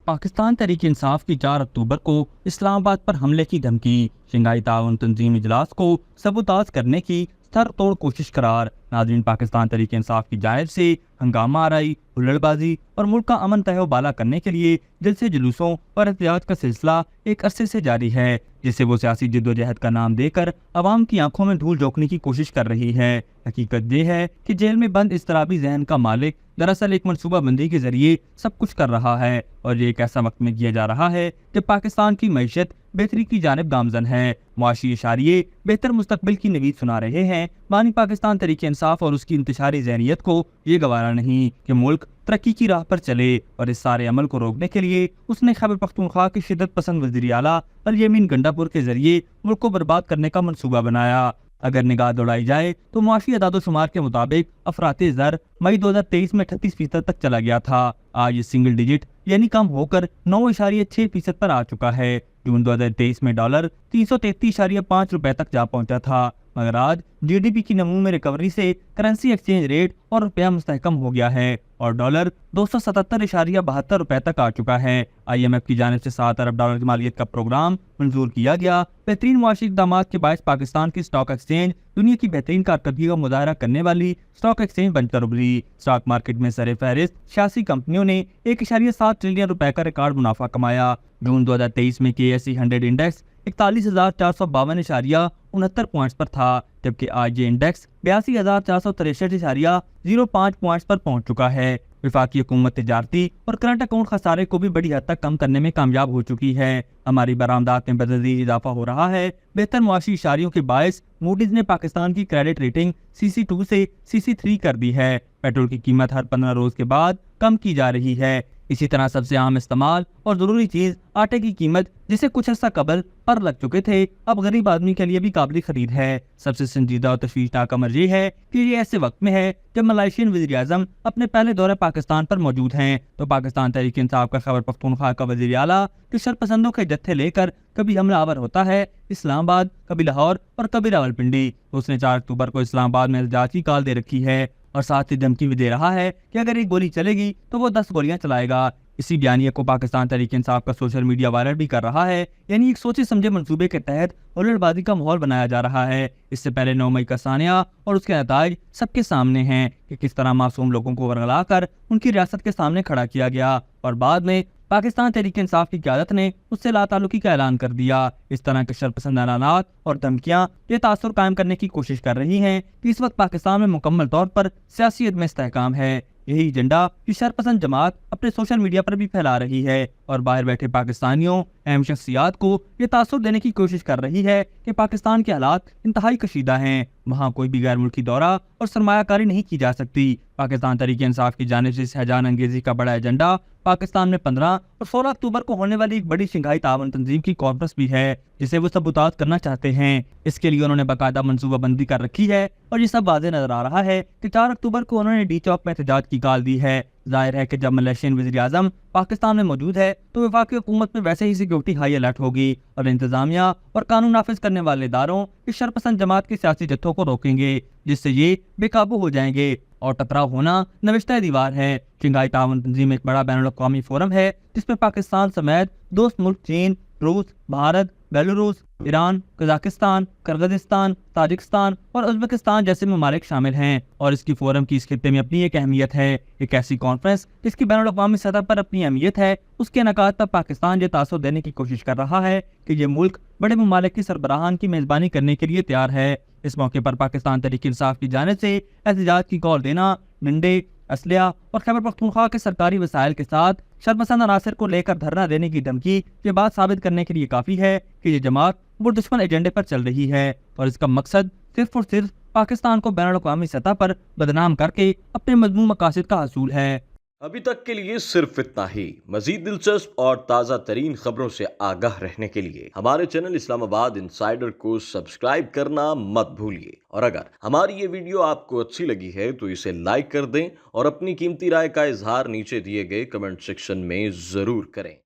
पाकिस्तान तहरीक इंसाफ की 4 अक्टूबर को इस्लामाबाद पर हमले की धमकी, शंघाई ताउन तंजीम इजलास को सबूताज करने की सर तोड़ कोशिश करार। नाज़रीन, पाकिस्तान तहरीक इंसाफ की जानिब से हंगामा आराई, हुल्लड़बाजी और मुल्क का अमन तहवाला करने के लिए जलसे जुलूसों और एहतजाज का सिलसिला एक अरसे से जारी है, जिसे वो सियासी जद्दोजहद का नाम देकर अवाम की आंखों में धूल झोंकने की कोशिश कर रही है। हकीकत ये है कि जेल में बंद इस्तराबी जहन का मालिक दरअसल एक मनसूबा बंदी के जरिए सब कुछ कर रहा है, और ये एक ऐसा वक्त में किया जा रहा है जब पाकिस्तान की मईशत बेहतरी की जानिब गामजन है। मुआशी इशारिये बेहतर मुस्तकबिल की नवीद सुना रहे हैं। बानी पाकिस्तान तहरीक इंसाफ और उसकी इंतशारी ज़हनियत को ये गवारा नहीं कि मुल्क तरक्की की राह पर चले, और इस सारे अमल को रोकने के लिए उसने खैबर पख्तूनख्वा के शिद्दत पसंद वज़ीर आला अल यमीन गंडापुर के जरिए मुल्क को बर्बाद करने का मनसूबा बनाया। अगर निगाह दौड़ाई जाए तो मुआशी अदाद-ओ-शुमार के मुताबिक अफराते ज़र मई 2023 में 38% तक चला गया था। आज ये सिंगल डिजिट यानी कम होकर 9.6% पर आ चुका है। जून 2023 में डॉलर 333.5 रुपए तक जा पहुंचा था, मगर आज जीडीपी की नमू में रिकवरी से करेंसी एक्सचेंज रेट और रुपया मुस्तहकम हो गया है और डॉलर 277.72 रुपए तक आ चुका है। IMF की जानिब से 7 अरब डॉलर की मालियत का प्रोग्राम मंजूर किया गया। बेहतरीन मुआशी इक़दामात के बायस पाकिस्तान की स्टॉक एक्सचेंज दुनिया की बेहतरीन कारकर्दगी का मुजाहरा करने वाली स्टॉक एक्सचेंज बनकर उभरी। स्टॉक मार्केट में सरे फहरिस्त 86 कंपनियों ने 1.7 ट्रिलियन रुपए का रिकॉर्ड मुनाफा कमाया। जून 2023 में KSE 100 इंडेक्स 41,452.69 पॉइंट्स पर था, जबकि आज ये इंडेक्स 82,463.05 पॉइंट्स पर पहुंच चुका है। वफाकी हुकूमत तिजारती और करंट अकाउंट खसारे को भी बड़ी हद तक कम करने में कामयाब हो चुकी है। हमारी बरामदात में बतदरीज इजाफा हो रहा है। बेहतर मुआशी इशारियों के बायस मूडीज ने पाकिस्तान की क्रेडिट रेटिंग CC2 से CC3 कर दी है। पेट्रोल की कीमत हर 15 रोज के बाद कम की जा रही है। इसी तरह सबसे आम इस्तेमाल और जरूरी चीज आटे की कीमत, जिसे कुछ अर्सा कबल पर लग चुके थे, अब गरीब आदमी के लिए भी काबिल खरीद है। सबसे संजीदा और तशवीशनाक अमर ये है कि ये ऐसे वक्त में है जब मलाइशियन वज़ीर आज़म अपने पहले दौरे पाकिस्तान पर मौजूद हैं, तो पाकिस्तान तहरीक इंसाफ का खैबर पख्तूनख्वा का वज़ीर आला कि शरपसंदों के जत्थे लेकर कभी हमलावर होता है इस्लामाबाद, कभी लाहौर और कभी रावलपिंडी। उसने 4 अक्टूबर को इस्लामाबाद में एहतजाज की कॉल दे रखी है और साथ ही धमकी भी दे रहा है कि अगर एक गोली चलेगी तो वो 10 गोलियां चलाएगा। इसी बयानिया को पाकिस्तान तहरीक इंसाफ का सोशल मीडिया वायरल भी कर रहा है, यानी एक सोचे समझे मंसूबे के तहत हुल्लड़बाजी का माहौल बनाया जा रहा है। इससे पहले 9 मई का सानिया और उसके नताइज सबके सामने हैं कि किस तरह मासूम लोगों को वरगला कर उनकी रियासत के सामने खड़ा किया गया, और बाद में पाकिस्तान तहरीक इंसाफ की क़यादत ने उससे लाताल्लुकी का ऐलान कर दिया। इस तरह के शरपसंद ऐलानात और धमकियां ये तासुर कायम करने की कोशिश कर रही हैं कि इस वक्त पाकिस्तान में मुकम्मल तौर पर सियासी अदम इस्तेहकाम है। यही एजेंडा की शरपसंद जमात अपने सोशल मीडिया पर भी फैला रही है और बाहर बैठे पाकिस्तानियों अहम शख्सियात को ये तासुर देने की कोशिश कर रही है कि पाकिस्तान के हालात इंतहाई कशीदा हैं, वहाँ कोई भी गैर मुल्की दौरा और सरमायाकारी नहीं की जा सकती। पाकिस्तान तहरीक इंसाफ की जानिब से इस हैजान अंगेजी का बड़ा एजेंडा पाकिस्तान में 15 और 16 अक्टूबर को होने वाली एक बड़ी शंघाई ताउन तंजीम की कॉन्फ्रेंस भी है, जिसे वो सबूताज करना चाहते हैं। इसके लिए उन्होंने बाकायदा मनसूबा बंदी कर रखी है और ये सब वाज़ेह नजर आ रहा है कि 4 अक्टूबर को उन्होंने डी चौक में एहतजाज की कॉल दी है। जाहिर है कि जब मलेशियन वज़ीर आज़म पाकिस्तान में मौजूद है तो वफाकी हुकूमत में वैसे ही सिक्योरिटी हाई अलर्ट होगी और इंतजामिया और कानून नाफिज करने वाले इदारों इस शरपसंद जमात के सियासी जत्थों को रोकेंगे, जिससे ये बेकाबू हो जाएंगे और टकराव होना नविश्ता दीवार है। शंघाई ताउन तंजीम एक बड़ा बैनुल अक़वामी फोरम है जिसमें पाकिस्तान समेत दोस्त मुल्क चीन, रूस, Bharat, Belarus, Iran, Kazakhstan, Kyrgyzstan, Tajikistan और उज़्बेकिस्तान जैसे ममालिक शामिल हैं, और इसकी फोरम की इस खित्ते में अपनी एक अहमियत है। एक ऐसी कॉन्फ्रेंस जिसकी बैनुल अक़वामी सतह पर अपनी अहमियत है, उसके इनेकाद पर पाकिस्तान ये तासुर देने की कोशिश कर रहा है कि ये मुल्क बड़े ममालिक की सरबराहान की मेज़बानी करने के लिए तैयार है। इस मौके पर पाकिस्तान तहरीक इंसाफ की जानिब से एहतजाज की कॉल देना, डंडे, असलिया और खैबर पख्तूनख्वा के सरकारी वसाइल के साथ शरपसंद अनासर को लेकर धरना देने की धमकी ये बात साबित करने के लिए काफी है कि ये जमात वो दुश्मन एजेंडे पर चल रही है और इसका मकसद सिर्फ और सिर्फ पाकिस्तान को बैनुल अक़वामी सतह पर बदनाम करके अपने मज़मूम मकासद का हसूल है। अभी तक के लिए सिर्फ इतना ही। मजीद दिलचस्प और ताज़ा तरीन खबरों से आगाह रहने के लिए हमारे चैनल इस्लामाबाद इंसाइडर को सब्सक्राइब करना मत भूलिए, और अगर हमारी ये वीडियो आपको अच्छी लगी है तो इसे लाइक कर दें और अपनी कीमती राय का इजहार नीचे दिए गए कमेंट सेक्शन में जरूर करें।